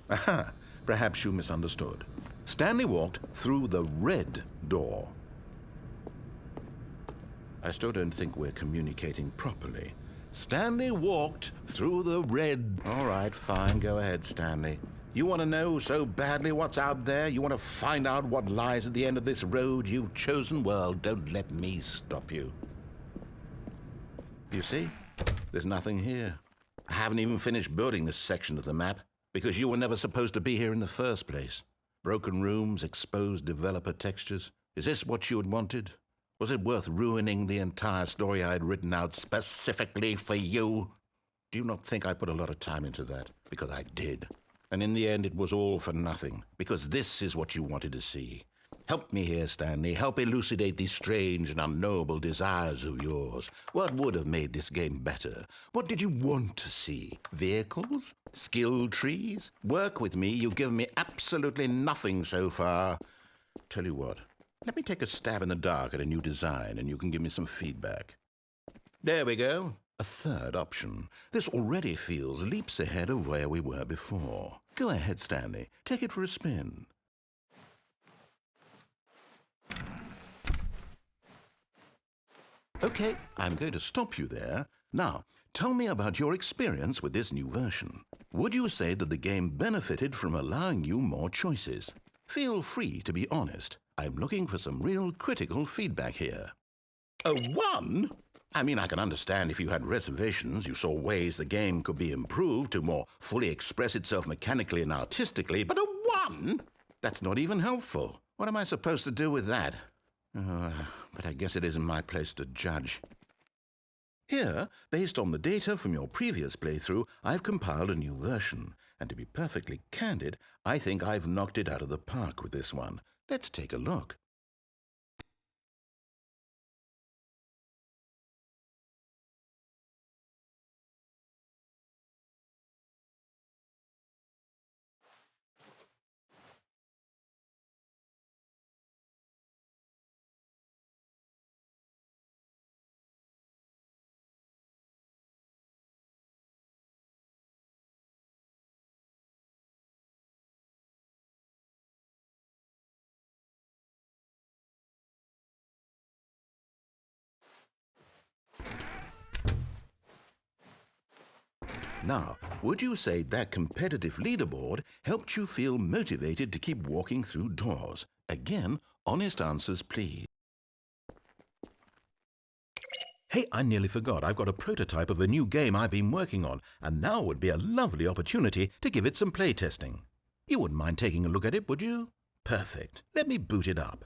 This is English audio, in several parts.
Aha, perhaps you misunderstood. Stanley walked through the red door. I still don't think we're communicating properly. Stanley walked through the red... All right, fine, go ahead, Stanley. You want to know so badly what's out there? You want to find out what lies at the end of this road you've chosen? Well, don't let me stop you. You see? There's nothing here. I haven't even finished building this section of the map, because you were never supposed to be here in the first place. Broken rooms, exposed developer textures. Is this what you had wanted? Was it worth ruining the entire story I had written out specifically for you? Do you not think I put a lot of time into that? Because I did. And in the end, it was all for nothing, because this is what you wanted to see. Help me here, Stanley. Help elucidate these strange and unknowable desires of yours. What would have made this game better? What did you want to see? Vehicles? Skill trees? Work with me. You've given me absolutely nothing so far. Tell you what, let me take a stab in the dark at a new design, and you can give me some feedback. There we go. A third option. This already feels leaps ahead of where we were before. Go ahead, Stanley. Take it for a spin. Okay, I'm going to stop you there. Now, tell me about your experience with this new version. Would you say that the game benefited from allowing you more choices? Feel free to be honest. I'm looking for some real critical feedback here. A 1? I mean, I can understand if you had reservations, you saw ways the game could be improved to more fully express itself mechanically and artistically, but a 1? That's not even helpful. What am I supposed to do with that? But I guess it isn't my place to judge. Here, based on the data from your previous playthrough, I've compiled a new version. And to be perfectly candid, I think I've knocked it out of the park with this one. Let's take a look. Now, would you say that competitive leaderboard helped you feel motivated to keep walking through doors? Again, honest answers, please. Hey, I nearly forgot. I've got a prototype of a new game I've been working on, and now would be a lovely opportunity to give it some playtesting. You wouldn't mind taking a look at it, would you? Perfect. Let me boot it up.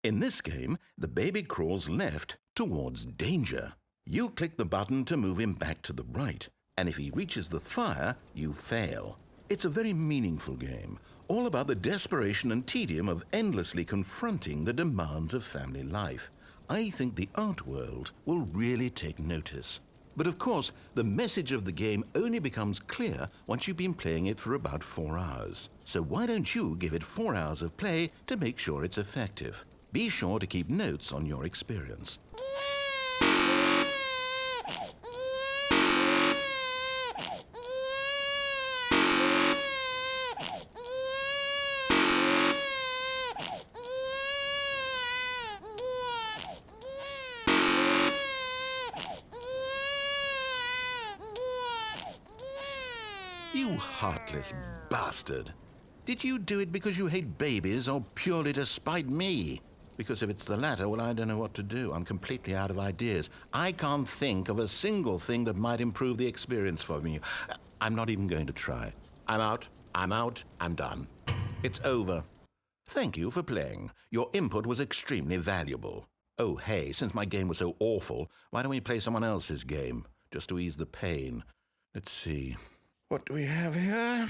In this game, the baby crawls left towards danger. You click the button to move him back to the right, and if he reaches the fire, you fail. It's a very meaningful game, all about the desperation and tedium of endlessly confronting the demands of family life. I think the art world will really take notice. But of course, the message of the game only becomes clear once you've been playing it for about 4 hours. So why don't you give it 4 hours of play to make sure it's effective? Be sure to keep notes on your experience. You heartless bastard. Did you do it because you hate babies or purely to spite me? Because if it's the latter, well, I don't know what to do. I'm completely out of ideas. I can't think of a single thing that might improve the experience for me. I'm not even going to try. I'm out, I'm done. It's over. Thank you for playing. Your input was extremely valuable. Oh, hey, since my game was so awful, why don't we play someone else's game, just to ease the pain? Let's see. What do we have here?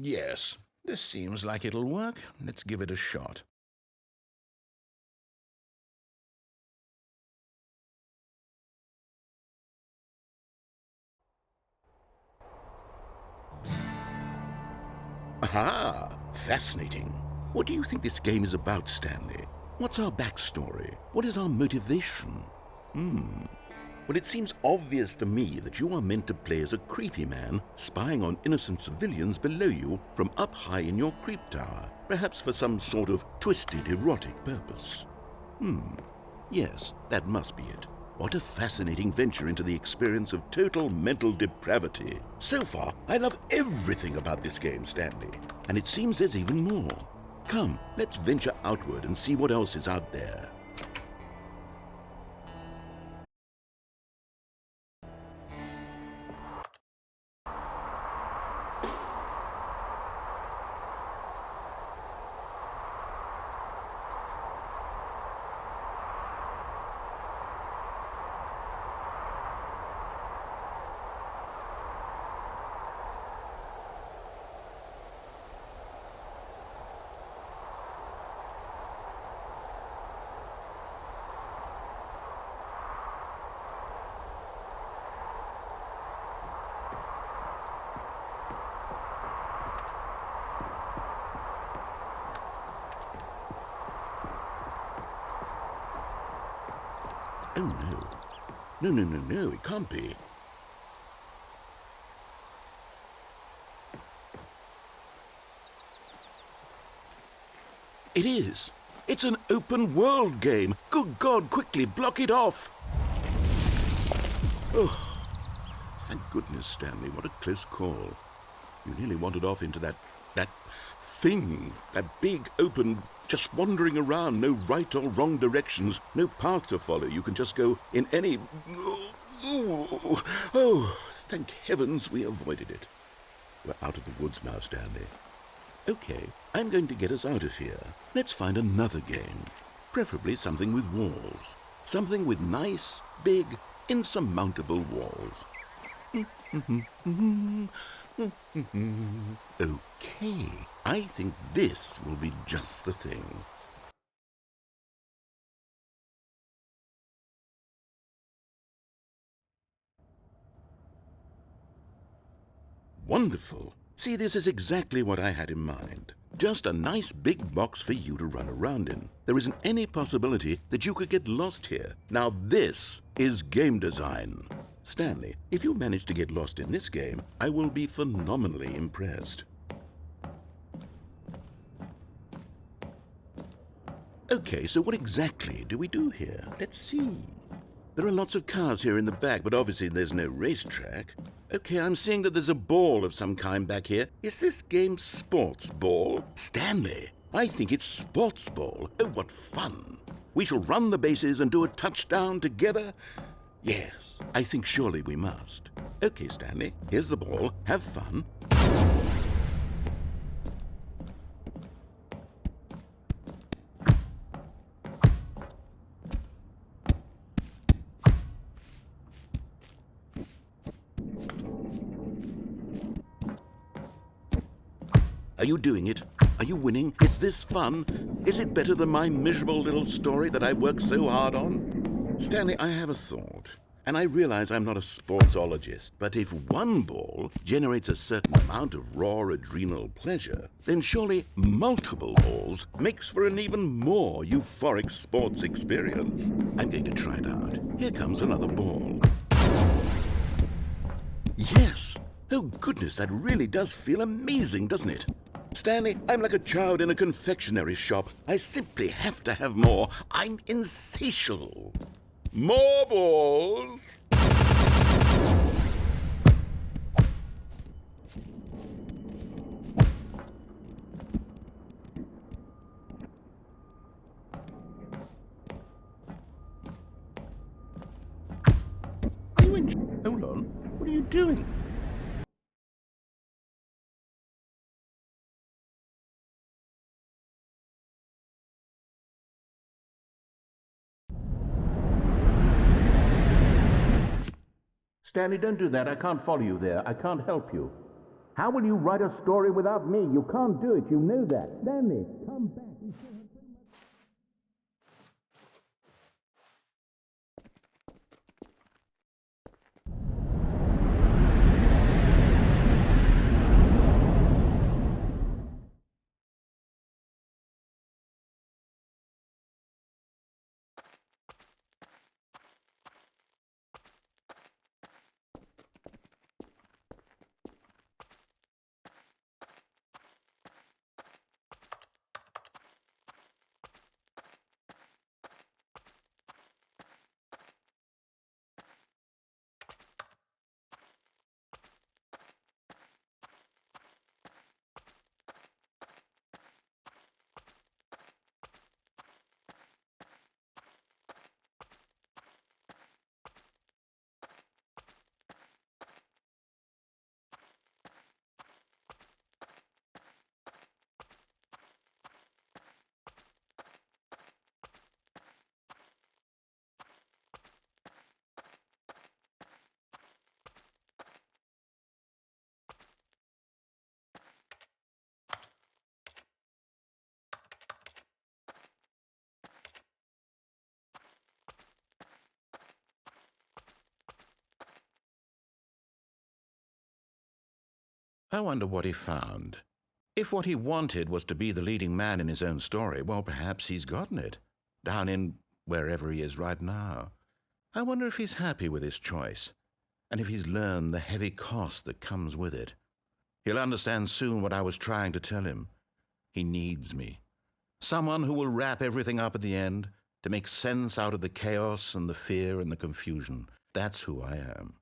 Yes. This seems like it'll work. Let's give it a shot. Aha! Fascinating. What do you think this game is about, Stanley? What's our backstory? What is our motivation? Well, it seems obvious to me that you are meant to play as a creepy man spying on innocent civilians below you from up high in your creep tower, perhaps for some sort of twisted erotic purpose. Yes, that must be it. What a fascinating venture into the experience of total mental depravity. So far, I love everything about this game, Stanley, and it seems there's even more. Come, let's venture outward and see what else is out there. Oh, no. No, it can't be. It is. It's an open world game. Good God, quickly, block it off. Oh, thank goodness, Stanley. What a close call. You nearly wandered off into that thing, that big, open, just wandering around, no right or wrong directions, no path to follow. You can just go in any... Oh, thank heavens we avoided it. We're out of the woods now, Stanley. Okay, I'm going to get us out of here. Let's find another game. Preferably something with walls. Something with nice, big, insurmountable walls. Okay, I think this will be just the thing. Wonderful. See, this is exactly what I had in mind. Just a nice big box for you to run around in. There isn't any possibility that you could get lost here. Now this is game design. Stanley, if you manage to get lost in this game, I will be phenomenally impressed. Okay, so what exactly do we do here? Let's see. There are lots of cars here in the back, but obviously there's no racetrack. Okay, I'm seeing that there's a ball of some kind back here. Is this game sports ball? Stanley, I think it's sports ball. Oh, what fun. We shall run the bases and do a touchdown together. Yes, I think surely we must. Okay, Stanley, here's the ball. Have fun. Are you doing it? Are you winning? Is this fun? Is it better than my miserable little story that I worked so hard on? Stanley, I have a thought. And I realize I'm not a sportsologist, but if one ball generates a certain amount of raw adrenal pleasure, then surely multiple balls makes for an even more euphoric sports experience. I'm going to try it out. Here comes another ball. Yes! Oh goodness, that really does feel amazing, doesn't it? Stanley, I'm like a child in a confectionery shop. I simply have to have more. I'm insatiable. More balls! Hold on. What are you doing? Stanley, don't do that. I can't follow you there. I can't help you. How will you write a story without me? You can't do it. You know that. Stanley, come back. I wonder what he found. If what he wanted was to be the leading man in his own story, well, perhaps he's gotten it, down in wherever he is right now. I wonder if he's happy with his choice, and if he's learned the heavy cost that comes with it. He'll understand soon what I was trying to tell him. He needs me. Someone who will wrap everything up at the end, to make sense out of the chaos and the fear and the confusion. That's who I am.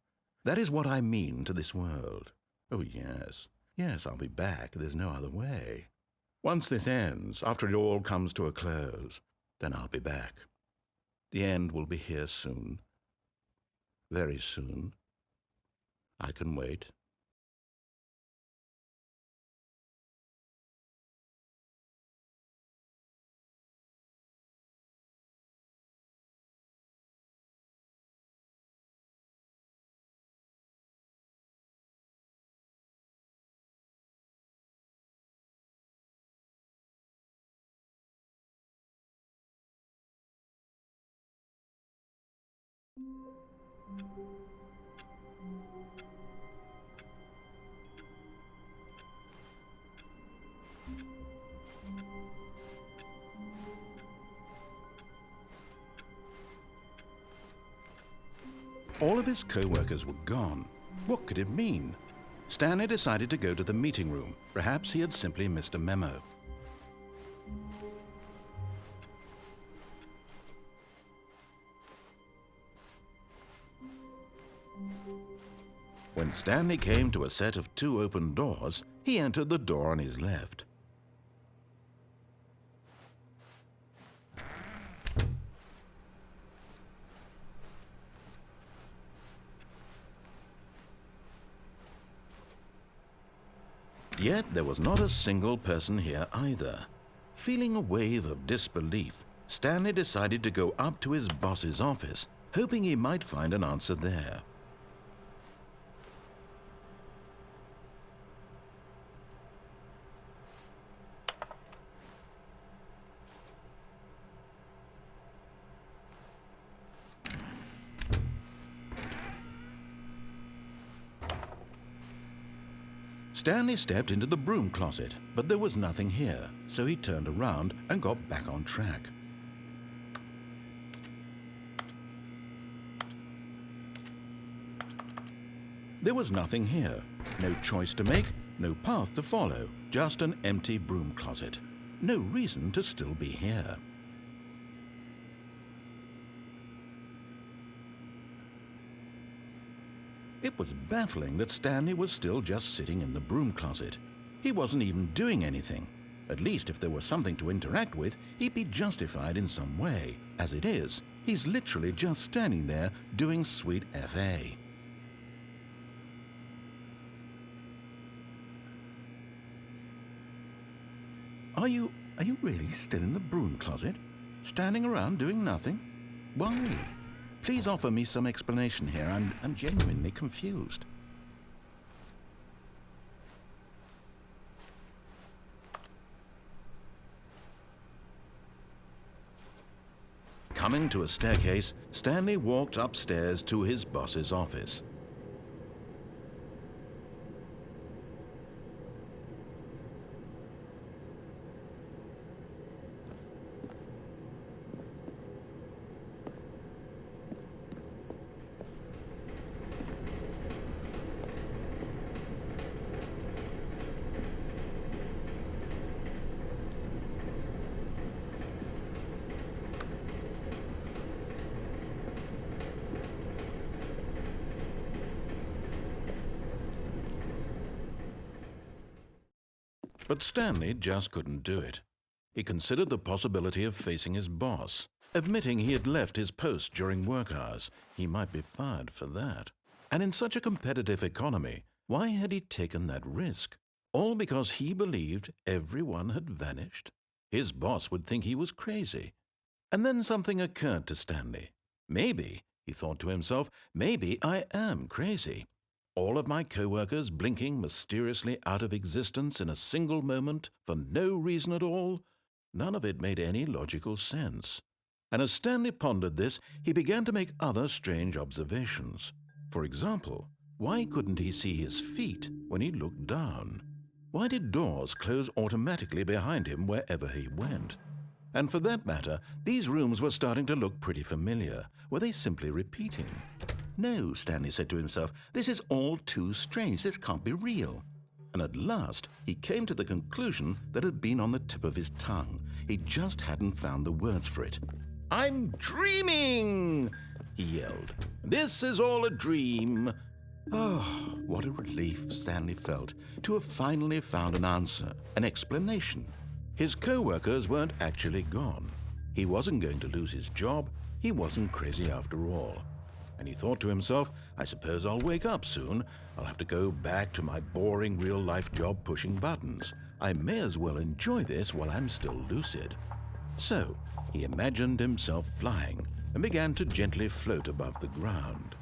That is what I mean to this world. Oh, yes. Yes, I'll be back. There's no other way. Once this ends, after it all comes to a close, then I'll be back. The end will be here soon. Very soon. I can wait. All of his co-workers were gone. What could it mean? Stanley decided to go to the meeting room. Perhaps he had simply missed a memo. When Stanley came to a set of 2 open doors, he entered the door on his left. Yet there was not a single person here either. Feeling a wave of disbelief, Stanley decided to go up to his boss's office, hoping he might find an answer there. Stanley stepped into the broom closet, but there was nothing here, so he turned around and got back on track. There was nothing here, no choice to make, no path to follow, just an empty broom closet. No reason to still be here. It was baffling that Stanley was still just sitting in the broom closet. He wasn't even doing anything. At least if there was something to interact with, he'd be justified in some way. As it is, he's literally just standing there doing sweet FA. Are you really still in the broom closet? Standing around doing nothing? Why? Please offer me some explanation here. I'm genuinely confused. Coming to a staircase, Stanley walked upstairs to his boss's office. But Stanley just couldn't do it. He considered the possibility of facing his boss. Admitting he had left his post during work hours, he might be fired for that. And in such a competitive economy, why had he taken that risk? All because he believed everyone had vanished? His boss would think he was crazy. And then something occurred to Stanley. Maybe, he thought to himself, maybe I am crazy. All of my co-workers blinking mysteriously out of existence in a single moment for no reason at all? None of it made any logical sense. And as Stanley pondered this, he began to make other strange observations. For example, Why couldn't he see his feet when he looked down? Why did doors close automatically behind him wherever he went? And for that matter, these rooms were starting to look pretty familiar. Were they simply repeating? No, Stanley said to himself, this is all too strange. This can't be real. And at last, he came to the conclusion that had been on the tip of his tongue. He just hadn't found the words for it. "I'm dreaming!" he yelled. "This is all a dream." Oh, what a relief Stanley felt to have finally found an answer, an explanation. His co-workers weren't actually gone. He wasn't going to lose his job. He wasn't crazy after all. And he thought to himself, I suppose I'll wake up soon. I'll have to go back to my boring real-life job pushing buttons. I may as well enjoy this while I'm still lucid. So he imagined himself flying and began to gently float above the ground.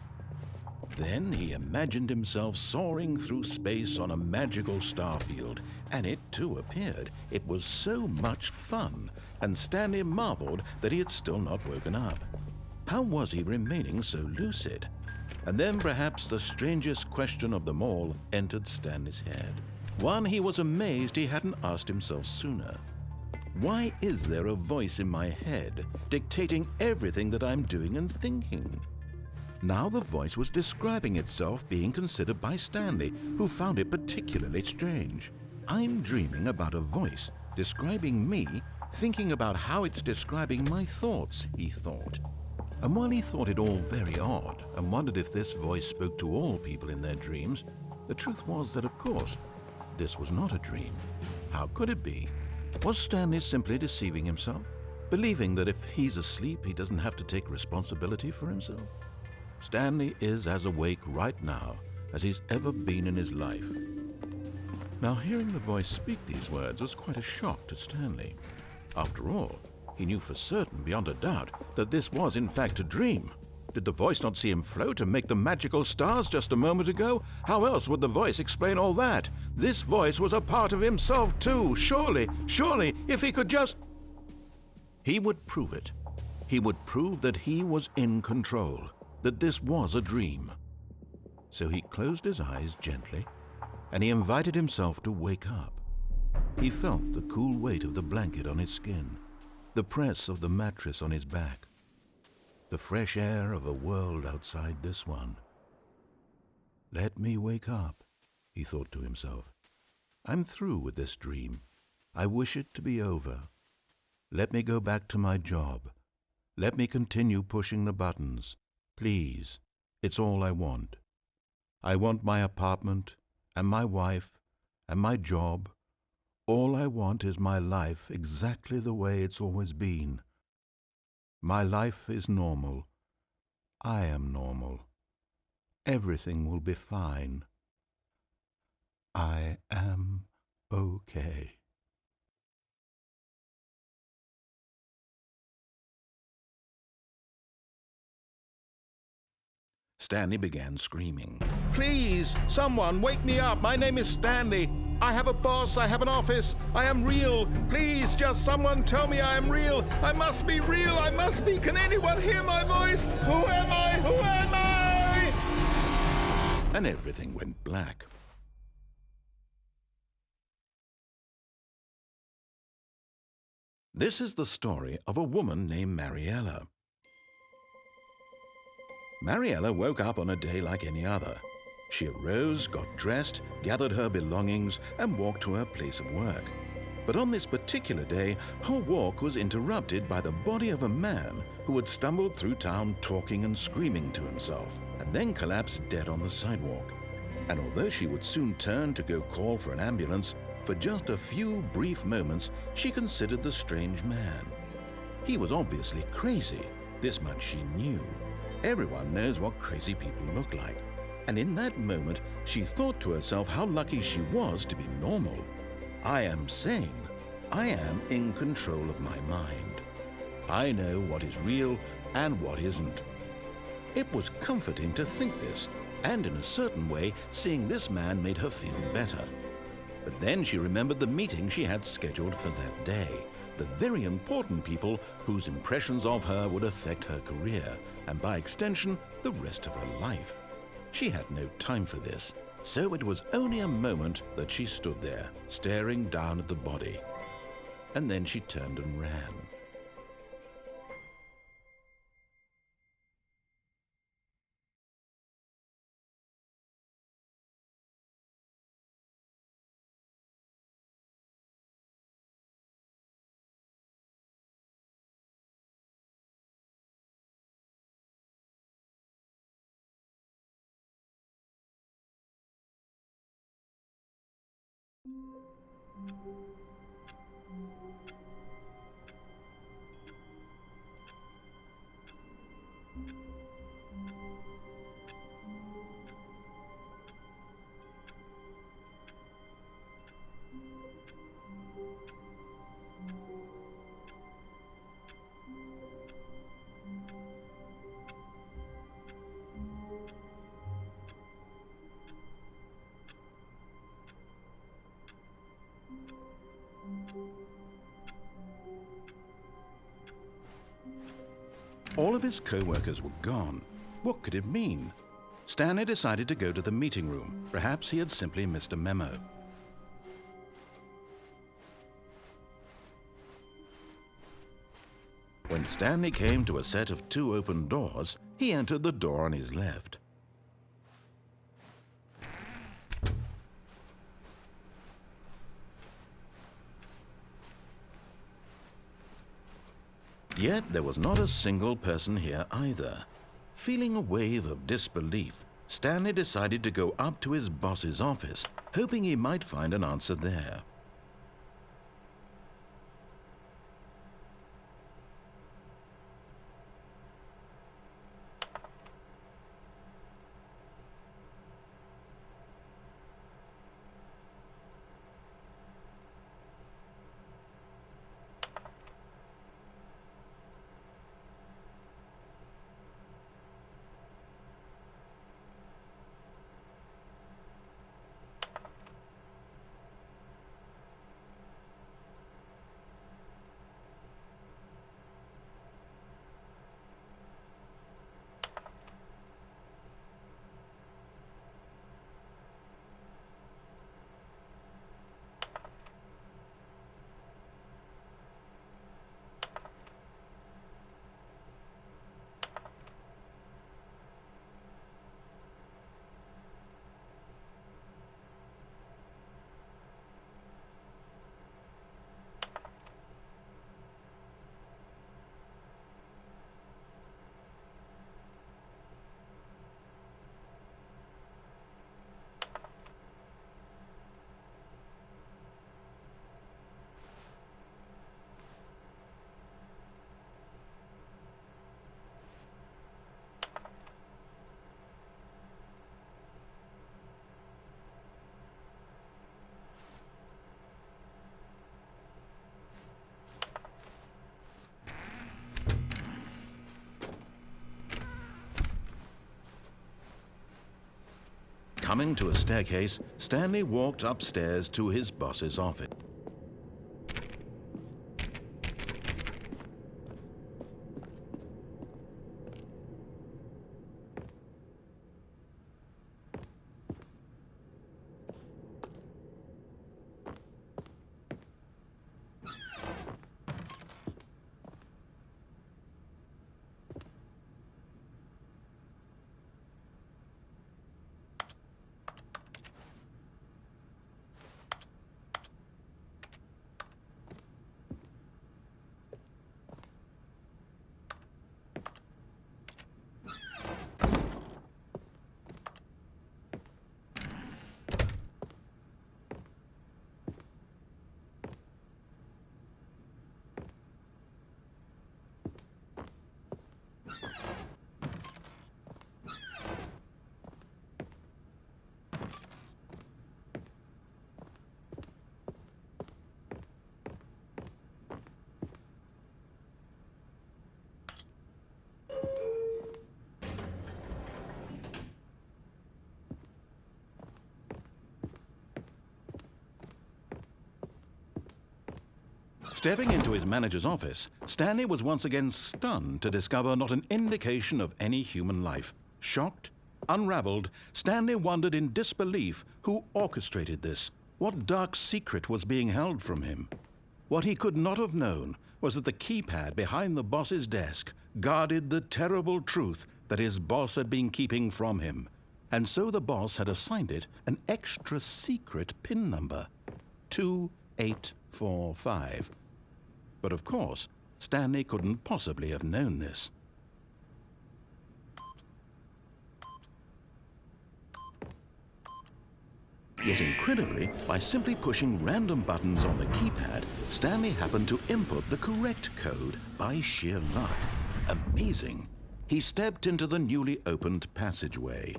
Then he imagined himself soaring through space on a magical starfield, and it too appeared. It was so much fun, and Stanley marveled that he had still not woken up. How was he remaining so lucid? And then perhaps the strangest question of them all entered Stanley's head. One he was amazed he hadn't asked himself sooner. Why is there a voice in my head dictating everything that I'm doing and thinking? Now the voice was describing itself being considered by Stanley, who found it particularly strange. I'm dreaming about a voice describing me, thinking about how it's describing my thoughts, he thought. And while he thought it all very odd and wondered if this voice spoke to all people in their dreams, the truth was that, of course, this was not a dream. How could it be? Was Stanley simply deceiving himself, believing that if he's asleep, he doesn't have to take responsibility for himself? Stanley is as awake right now as he's ever been in his life. Now, hearing the voice speak these words was quite a shock to Stanley. After all, he knew for certain, beyond a doubt, that this was in fact a dream. Did the voice not see him float and make the magical stars just a moment ago? How else would the voice explain all that? This voice was a part of himself too. Surely, if he could just... He would prove it. He would prove that he was in control, that this was a dream. So he closed his eyes gently, and he invited himself to wake up. He felt the cool weight of the blanket on his skin, the press of the mattress on his back, the fresh air of a world outside this one. Let me wake up, he thought to himself. I'm through with this dream. I wish it to be over. Let me go back to my job. Let me continue pushing the buttons. Please, it's all I want. I want my apartment and my wife and my job. All I want is my life exactly the way it's always been. My life is normal. I am normal. Everything will be fine. I am okay. Stanley began screaming. Please, someone, wake me up. My name is Stanley. I have a boss. I have an office. I am real. Please, just someone tell me I am real. I must be real. I must be. Can anyone hear my voice? Who am I? Who am I? And everything went black. This is the story of a woman named Mariella. Mariella woke up on a day like any other. She arose, got dressed, gathered her belongings, and walked to her place of work. But on this particular day, her walk was interrupted by the body of a man who had stumbled through town talking and screaming to himself, and then collapsed dead on the sidewalk. And although she would soon turn to go call for an ambulance, for just a few brief moments she considered the strange man. He was obviously crazy. This much she knew. Everyone knows what crazy people look like. And in that moment, she thought to herself how lucky she was to be normal. I am sane. I am in control of my mind. I know what is real and what isn't. It was comforting to think this, and in a certain way, seeing this man made her feel better. But then she remembered the meeting she had scheduled for that day, the very important people whose impressions of her would affect her career, and by extension, the rest of her life. She had no time for this, so it was only a moment that she stood there, staring down at the body. And then she turned and ran. All of his co-workers were gone. What could it mean? Stanley decided to go to the meeting room. Perhaps he had simply missed a memo. When Stanley came to a set of 2 open doors, he entered the door on his left. Yet there was not a single person here either. Feeling a wave of disbelief, Stanley decided to go up to his boss's office, hoping he might find an answer there. Coming to a staircase, Stanley walked upstairs to his boss's office. Stepping into his manager's office, Stanley was once again stunned to discover not an indication of any human life. Shocked, Unraveled, Stanley wondered in disbelief who orchestrated this, what dark secret was being held from him. What he could not have known was that the keypad behind the boss's desk guarded the terrible truth that his boss had been keeping from him. And so the boss had assigned it an extra secret PIN number, 2845. But of course, Stanley couldn't possibly have known this. Yet incredibly, by simply pushing random buttons on the keypad, Stanley happened to input the correct code by sheer luck. Amazing. He stepped into the newly opened passageway.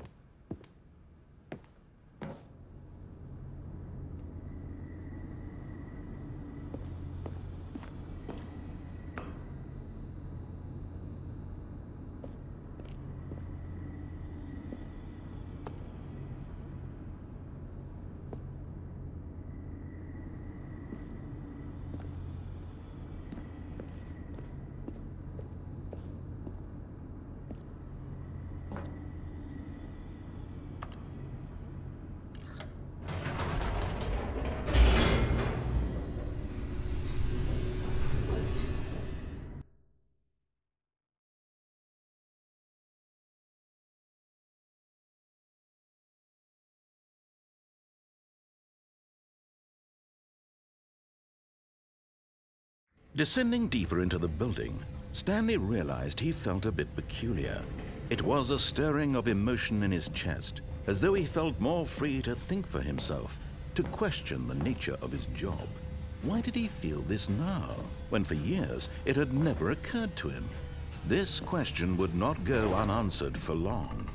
Descending deeper into the building, Stanley realized he felt a bit peculiar. It was a stirring of emotion in his chest, as though he felt more free to think for himself, to question the nature of his job. Why did he feel this now, when for years it had never occurred to him? This question would not go unanswered for long.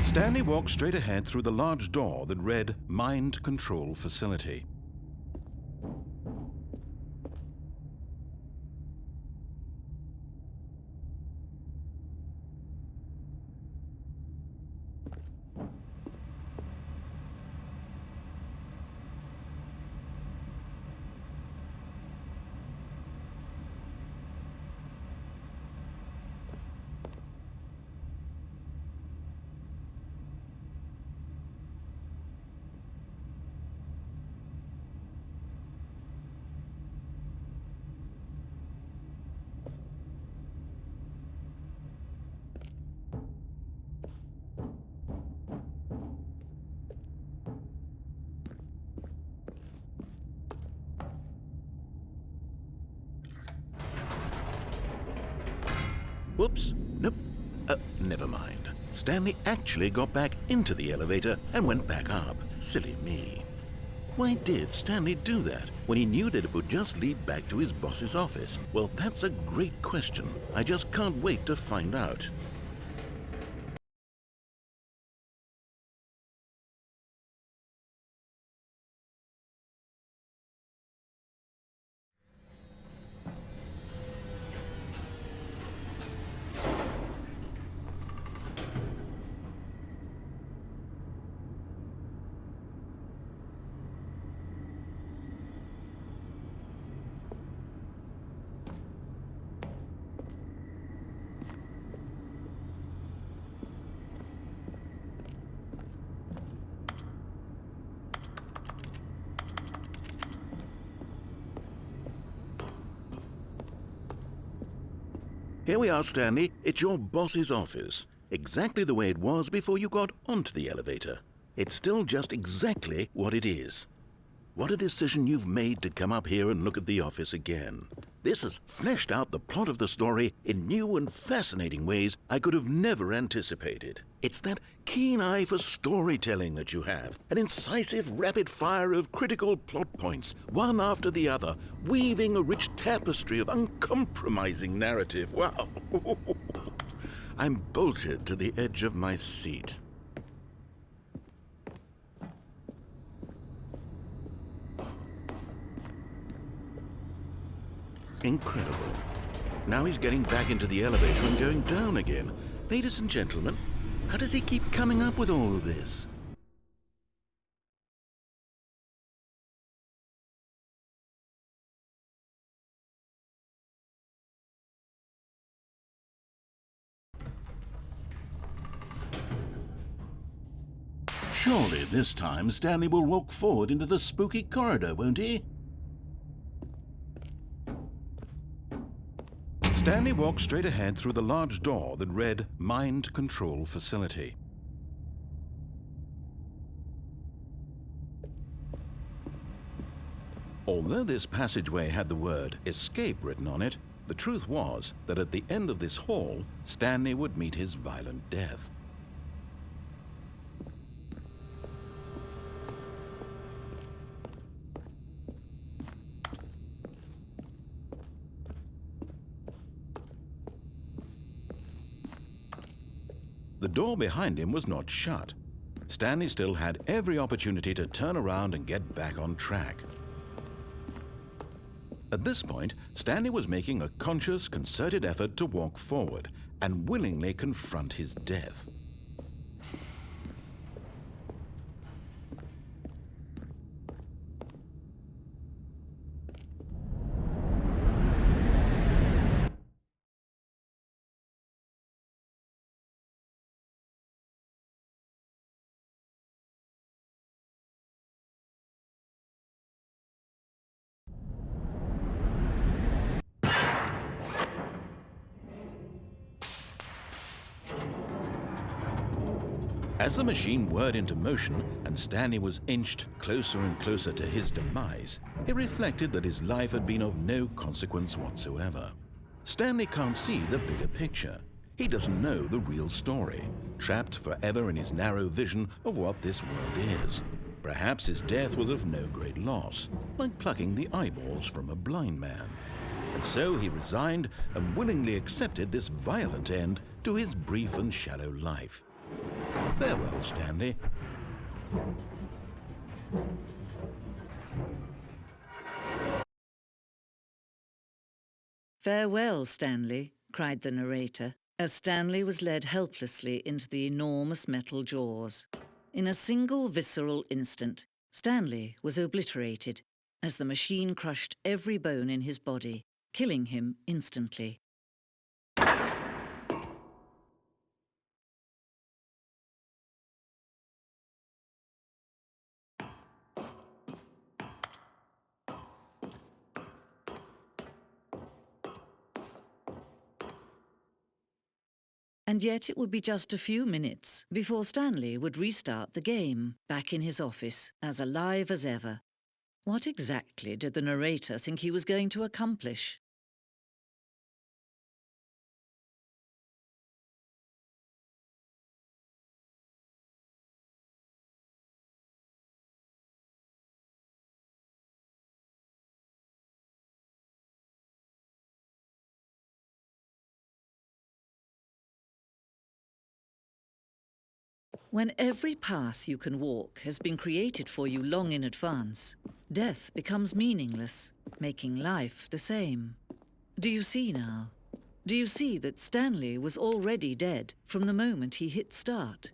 Stanley walked straight ahead through the large door that read Mind Control Facility. Whoops, nope, never mind. Stanley actually got back into the elevator and went back up. Silly me. Why did Stanley do that when he knew that it would just lead back to his boss's office? Well, that's a great question. I just can't wait to find out. Here we are, Stanley. It's your boss's office. Exactly the way it was before you got onto the elevator. It's still just exactly what it is. What a decision you've made to come up here and look at the office again. This has fleshed out the plot of the story in new and fascinating ways I could have never anticipated. It's that keen eye for storytelling that you have, an incisive rapid fire of critical plot points, one after the other, weaving a rich tapestry of uncompromising narrative. Wow! I'm bolted to the edge of my seat. Incredible. Now he's getting back into the elevator and going down again. Ladies and gentlemen, how does he keep coming up with all of this? Surely this time Stanley will walk forward into the spooky corridor, won't he? Stanley walked straight ahead through the large door that read Mind Control Facility. Although this passageway had the word escape written on it, the truth was that at the end of this hall, Stanley would meet his violent death. The door behind him was not shut. Stanley still had every opportunity to turn around and get back on track. At this point, Stanley was making a conscious, concerted effort to walk forward and willingly confront his death. As the machine whirred into motion and Stanley was inched closer and closer to his demise, he reflected that his life had been of no consequence whatsoever. Stanley can't see the bigger picture. He doesn't know the real story, trapped forever in his narrow vision of what this world is. Perhaps his death was of no great loss, like plucking the eyeballs from a blind man. And so he resigned and willingly accepted this violent end to his brief and shallow life. Farewell, Stanley. "Farewell, Stanley," cried the narrator, as Stanley was led helplessly into the enormous metal jaws. In a single visceral instant, Stanley was obliterated as the machine crushed every bone in his body, killing him instantly. And yet it would be just a few minutes before Stanley would restart the game, back in his office, as alive as ever. What exactly did the narrator think he was going to accomplish? When every path you can walk has been created for you long in advance, death becomes meaningless, making life the same. Do you see now? Do you see that Stanley was already dead from the moment he hit start?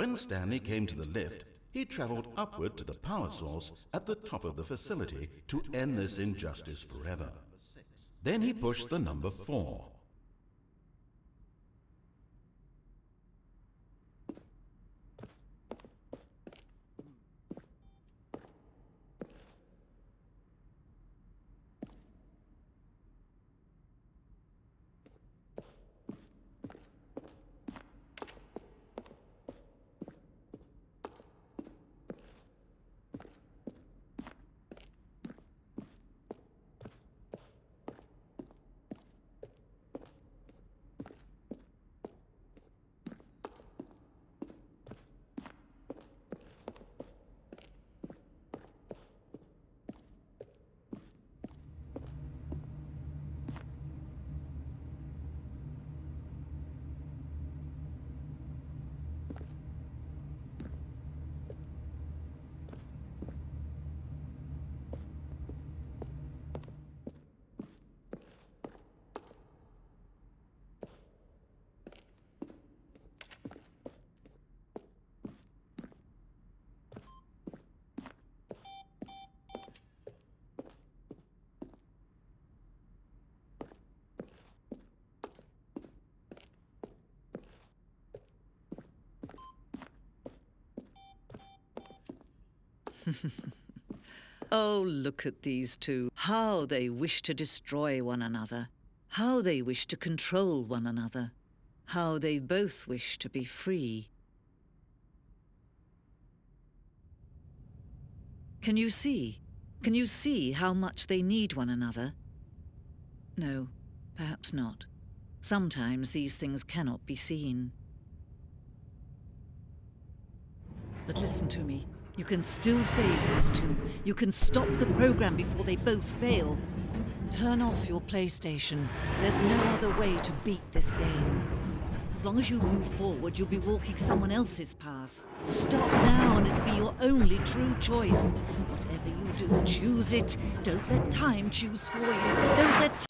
When Stanley came to the lift, he traveled upward to the power source at the top of the facility to end this injustice forever. Then he pushed the number 4. Oh, look at these two. How they wish to destroy one another. How they wish to control one another. How they both wish to be free. Can you see? Can you see how much they need one another? No, perhaps not. Sometimes these things cannot be seen. But listen to me. You can still save these two. You can stop the program before they both fail. Turn off your PlayStation. There's no other way to beat this game. As long as you move forward, you'll be walking someone else's path. Stop now and it'll be your only true choice. Whatever you do, choose it. Don't let time choose for you. Don't let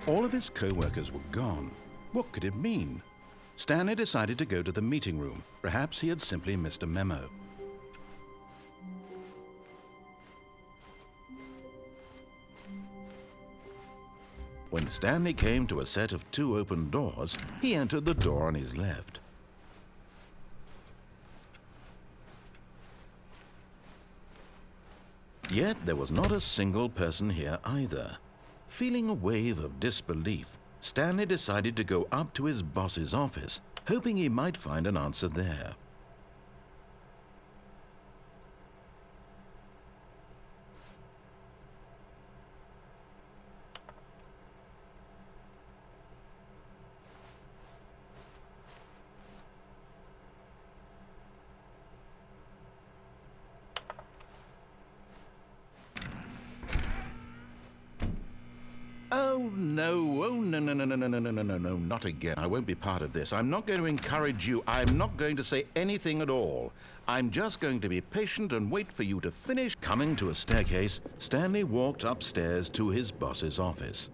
All of his co-workers were gone. What could it mean? Stanley decided to go to the meeting room. Perhaps he had simply missed a memo. When Stanley came to a set of 2 open doors, he entered the door on his left. Yet there was not a single person here either. Feeling a wave of disbelief, Stanley decided to go up to his boss's office, hoping he might find an answer there. Oh, no, no, not again. I won't be part of this. I'm not going to encourage you. I'm not going to say anything at all. I'm just going to be patient and wait for you to finish. Coming to a staircase, Stanley walked upstairs to his boss's office.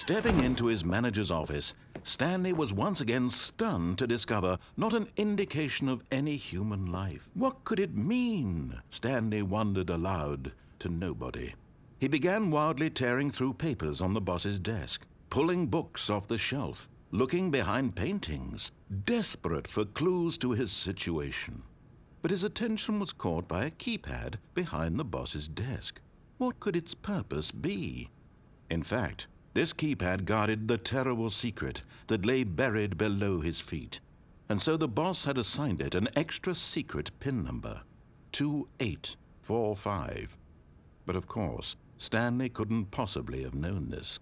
Stepping into his manager's office, Stanley was once again stunned to discover not an indication of any human life. What could it mean? Stanley wondered aloud to nobody. He began wildly tearing through papers on the boss's desk, pulling books off the shelf, looking behind paintings, desperate for clues to his situation. But his attention was caught by a keypad behind the boss's desk. What could its purpose be? In fact, this keypad guarded the terrible secret that lay buried below his feet. And so the boss had assigned it an extra secret PIN number, 2845. But of course, Stanley couldn't possibly have known this.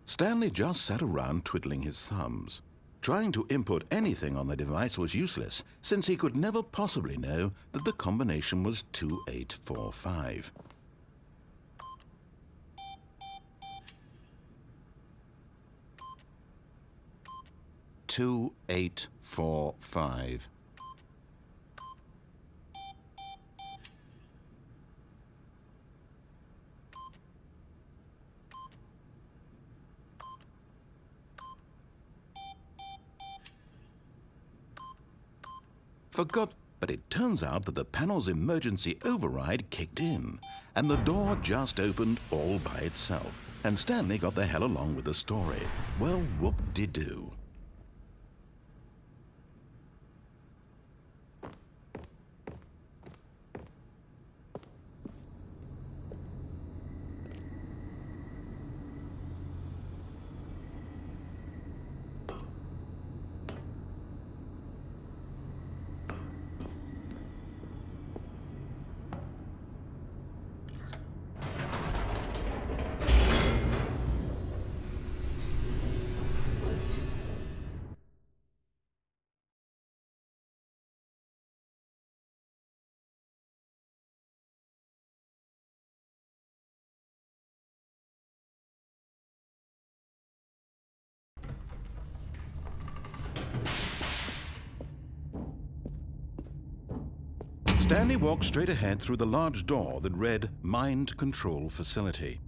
Stanley just sat around twiddling his thumbs. Trying to input anything on the device was useless, since he could never possibly know that the combination was 2845. But it turns out that the panel's emergency override kicked in, and the door just opened all by itself. And Stanley got the hell along with the story. Well, whoop-de-doo. Stanley walked straight ahead through the large door that read Mind Control Facility.